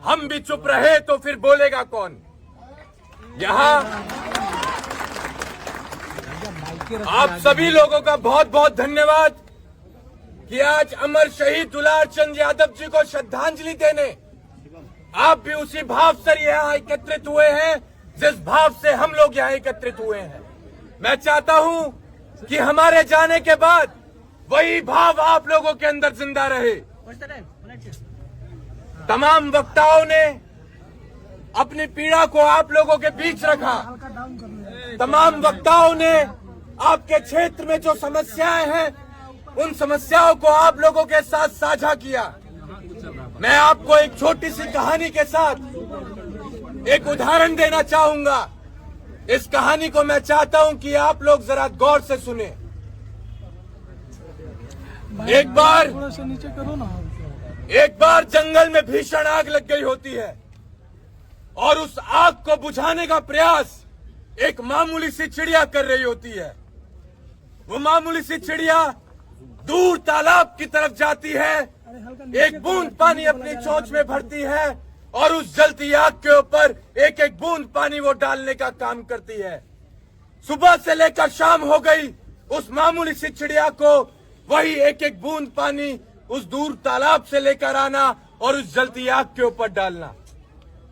हम भी चुप रहे तो फिर बोलेगा कौन। यहाँ आप सभी लोगों का बहुत बहुत धन्यवाद कि आज अमर शहीद दुलार चंद यादव जी को श्रद्धांजलि देने आप भी उसी भाव से यहाँ एकत्रित हुए हैं जिस भाव से हम लोग यहाँ एकत्रित हुए हैं। मैं चाहता हूँ कि हमारे जाने के बाद वही भाव आप लोगों के अंदर जिंदा रहे। तमाम वक्ताओं ने अपनी पीड़ा को आप लोगों के बीच रखा। तमाम वक्ताओं ने आपके क्षेत्र में जो समस्याएं हैं उन समस्याओं को आप लोगों के साथ साझा किया। मैं आपको एक छोटी सी कहानी के साथ एक उदाहरण देना चाहूंगा। इस कहानी को मैं चाहता हूं कि आप लोग जरा गौर से सुने। एक बार जंगल में भीषण आग लग गई होती है और उस आग को बुझाने का प्रयास एक मामूली सी चिड़िया कर रही होती है। वो मामूली सी चिड़िया दूर तालाब की तरफ जाती है, एक बूंद पानी अपनी चोंच में भरती है और उस जलती आग के ऊपर एक एक बूंद पानी वो डालने का काम करती है। सुबह से लेकर शाम हो गई, उस मामूली सी चिड़िया को वही एक एक बूंद पानी उस दूर तालाब से लेकर आना और उस जलती आग के ऊपर डालना।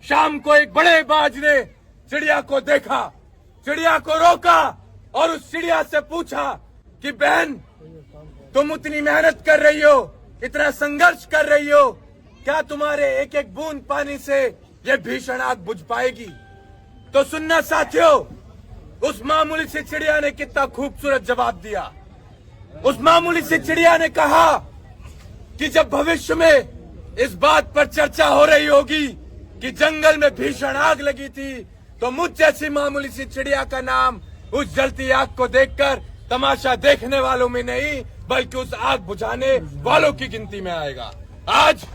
शाम को एक बड़े बाज ने चिड़िया को देखा, चिड़िया को रोका और उस चिड़िया से पूछा कि बहन, तुम इतनी मेहनत कर रही हो, इतना संघर्ष कर रही हो, क्या तुम्हारे एक एक बूंद पानी से ये भीषण आग बुझ पाएगी? तो सुनना साथियों, उस मामूली सी चिड़िया ने कितना खूबसूरत जवाब दिया। उस मामूली सी चिड़िया ने कहा कि जब भविष्य में इस बात पर चर्चा हो रही होगी कि जंगल में भीषण आग लगी थी, तो मुझ जैसी मामूली सी चिड़िया का नाम उस जलती आग को देखकर तमाशा देखने वालों में नहीं बल्कि उस आग बुझाने वालों की गिनती में आएगा। आज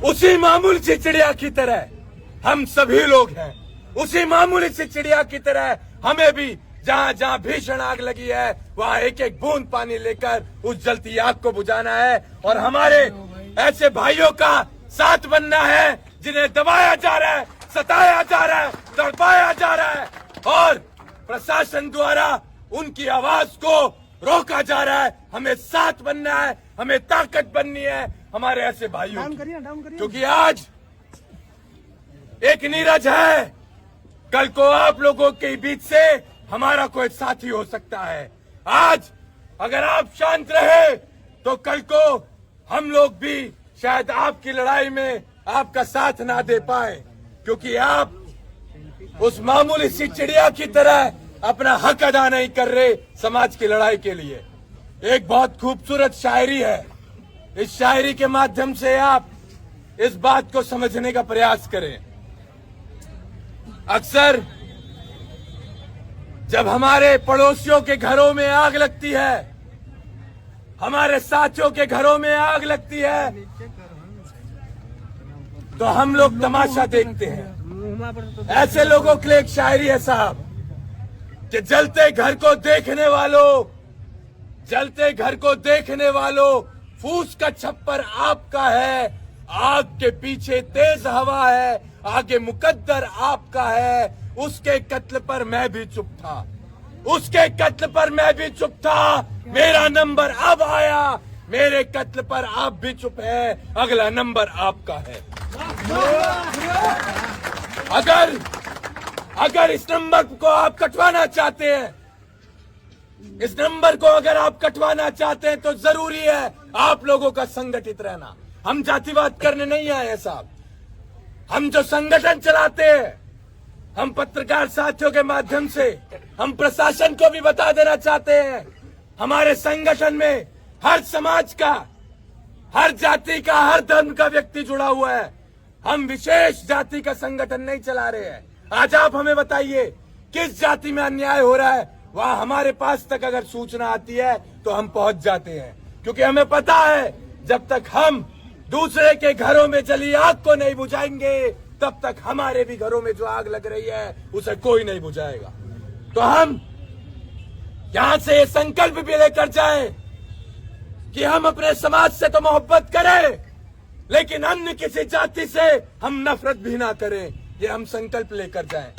उसी मामूली सी चिड़िया की तरह हम सभी लोग हैं। उसी मामूली सी चिड़िया की तरह हमें भी जहाँ जहाँ भीषण आग लगी है वहाँ एक एक बूंद पानी लेकर उस जलती आग को बुझाना है और हमारे ऐसे भाइयों का साथ बनना है जिन्हें दबाया जा रहा है, सताया जा रहा है, तड़पाया जा रहा है और प्रशासन द्वारा उनकी आवाज को रोका जा रहा है। हमें साथ बनना है, हमें ताकत बननी है हमारे ऐसे भाइयों की, क्योंकि आज एक नीरज है, कल को आप लोगों के बीच से हमारा कोई साथी हो सकता है। आज अगर आप शांत रहे तो कल को हम लोग भी शायद आपकी लड़ाई में आपका साथ ना दे पाए, क्योंकि आप उस मामूली सी चिड़िया की तरह अपना हक अदा नहीं कर रहे समाज की लड़ाई के लिए। एक बहुत खूबसूरत शायरी है, इस शायरी के माध्यम से आप इस बात को समझने का प्रयास करें। अक्सर जब हमारे पड़ोसियों के घरों में आग लगती है, हमारे साथियों के घरों में आग लगती है, तो हम लोग तमाशा देखते हैं। ऐसे लोगों के लिए एक शायरी है साहब कि जलते घर को देखने वालों फूस का छप्पर आपका है, आग के पीछे तेज हवा है, आगे मुकद्दर आपका है। उसके कत्ल पर मैं भी चुप था, मेरा नंबर अब आया, मेरे कत्ल पर आप भी चुप है, अगला नंबर आपका है। अगर इस नंबर को आप कटवाना चाहते हैं, इस नंबर को अगर आप कटवाना चाहते हैं तो जरूरी है आप लोगों का संगठित रहना। हम जातिवाद करने नहीं आए हैं साहब, हम जो संगठन चलाते हैं, हम पत्रकार साथियों के माध्यम से हम प्रशासन को भी बता देना चाहते हैं, हमारे संगठन में हर समाज का, हर जाति का, हर धर्म का व्यक्ति जुड़ा हुआ है। हम विशेष जाति का संगठन नहीं चला रहे हैं। आज आप हमें बताइए किस जाति में अन्याय हो रहा है, वहां हमारे पास तक अगर सूचना आती है तो हम पहुंच जाते हैं, क्योंकि हमें पता है जब तक हम दूसरे के घरों में जली आग को नहीं बुझाएंगे तब तक हमारे भी घरों में जो आग लग रही है उसे कोई नहीं बुझाएगा। तो हम यहां से ये संकल्प भी लेकर जाएं कि हम अपने समाज से तो मोहब्बत करें, लेकिन अन्य किसी जाति से हम नफरत भी ना करें। ये हम संकल्प लेकर जाएं,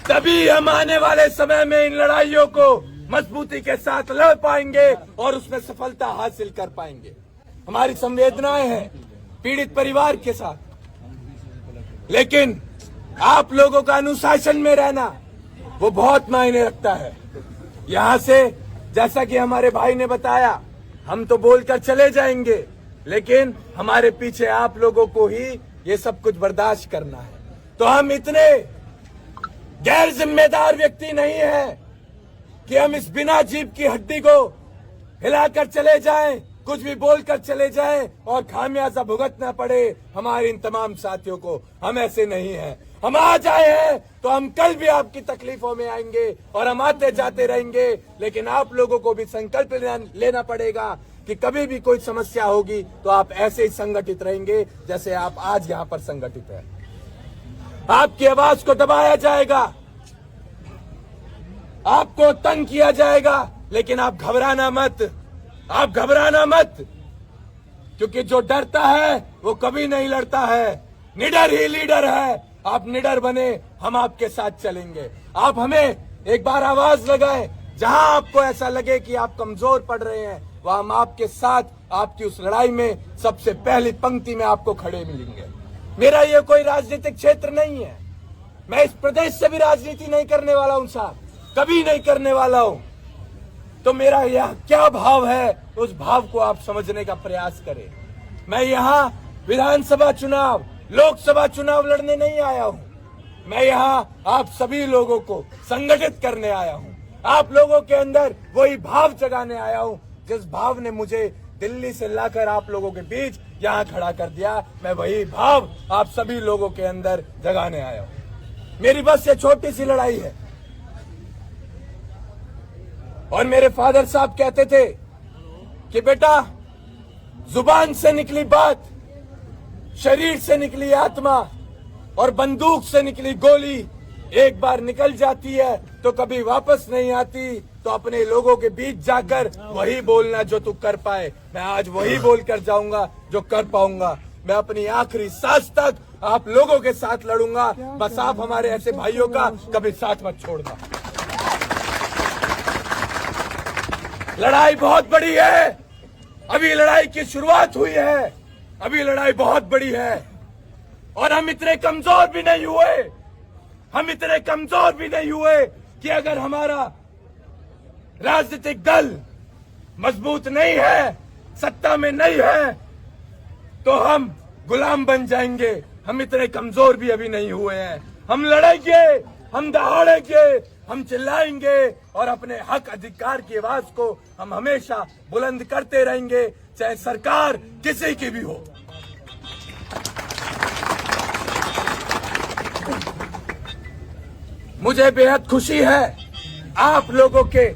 तभी हम आने वाले समय में इन लड़ाइयों को मजबूती के साथ लड़ पाएंगे और उसमें सफलता हासिल कर पाएंगे। हमारी संवेदनाएं हैं पीड़ित परिवार के साथ, लेकिन आप लोगों का अनुशासन में रहना वो बहुत मायने रखता है। यहाँ से जैसा कि हमारे भाई ने बताया, हम तो बोलकर चले जाएंगे, लेकिन हमारे पीछे आप लोगों को ही ये सब कुछ बर्दाश्त करना है। तो हम इतने गैर जिम्मेदार व्यक्ति नहीं है कि हम इस बिना जीभ की हड्डी को हिलाकर चले जाएं, कुछ भी बोलकर चले जाएं और खामियाजा भुगतना पड़े हमारे इन तमाम साथियों को। हम ऐसे नहीं हैं। हम आज आए हैं तो हम कल भी आपकी तकलीफों में आएंगे और हम आते जाते रहेंगे, लेकिन आप लोगों को भी संकल्प लेना पड़ेगा कि कभी भी कोई समस्या होगी तो आप ऐसे ही संगठित रहेंगे जैसे आप आज यहाँ पर संगठित हैं। आपकी आवाज को दबाया जाएगा, आपको तंग किया जाएगा, लेकिन आप घबराना मत, आप घबराना मत, क्योंकि जो डरता है वो कभी नहीं लड़ता है। निडर ही लीडर है। आप निडर बने, हम आपके साथ चलेंगे। आप हमें एक बार आवाज लगाएं, जहां आपको ऐसा लगे कि आप कमजोर पड़ रहे हैं, वहां हम आपके साथ आपकी उस लड़ाई में सबसे पहली पंक्ति में आपको खड़े मिलेंगे। मेरा ये कोई राजनीतिक क्षेत्र नहीं है। मैं इस प्रदेश से भी राजनीति नहीं करने वाला हूं साहब, कभी नहीं करने वाला हूं। तो मेरा यह क्या भाव है, उस भाव को आप समझने का प्रयास करें। मैं यहाँ विधानसभा चुनाव, लोकसभा चुनाव लड़ने नहीं आया हूँ। मैं यहाँ आप सभी लोगों को संगठित करने आया हूँ। आप लोगों के अंदर वही भाव जगाने आया हूँ जिस भाव ने मुझे दिल्ली से लाकर आप लोगों के बीच यहाँ खड़ा कर दिया। मैं वही भाव आप सभी लोगों के अंदर जगाने आया हूँ। मेरी बस ये छोटी सी लड़ाई है। और मेरे फादर साहब कहते थे कि बेटा, जुबान से निकली बात, शरीर से निकली आत्मा और बंदूक से निकली गोली एक बार निकल जाती है तो कभी वापस नहीं आती। तो अपने लोगों के बीच जाकर वही बोलना जो तू कर पाए। मैं आज वही बोलकर जाऊंगा जो कर पाऊंगा। मैं अपनी आखिरी सांस तक आप लोगों के साथ लड़ूंगा। बस आप हमारे ऐसे भाइयों का कभी साथ मत छोड़ना। लड़ाई बहुत बड़ी है, अभी लड़ाई की शुरुआत हुई है, अभी लड़ाई बहुत बड़ी है। और हम इतने कमजोर भी नहीं हुए, हम इतने कमजोर भी नहीं हुए कि अगर हमारा राजनीतिक दल मजबूत नहीं है, सत्ता में नहीं है, तो हम गुलाम बन जाएंगे। हम इतने कमजोर भी अभी नहीं हुए हैं। हम लड़ेंगे, हम दहाड़ेंगे, हम चिल्लाएंगे और अपने हक अधिकार की आवाज को हम हमेशा बुलंद करते रहेंगे, चाहे सरकार किसी की भी हो। मुझे बेहद खुशी है आप लोगों के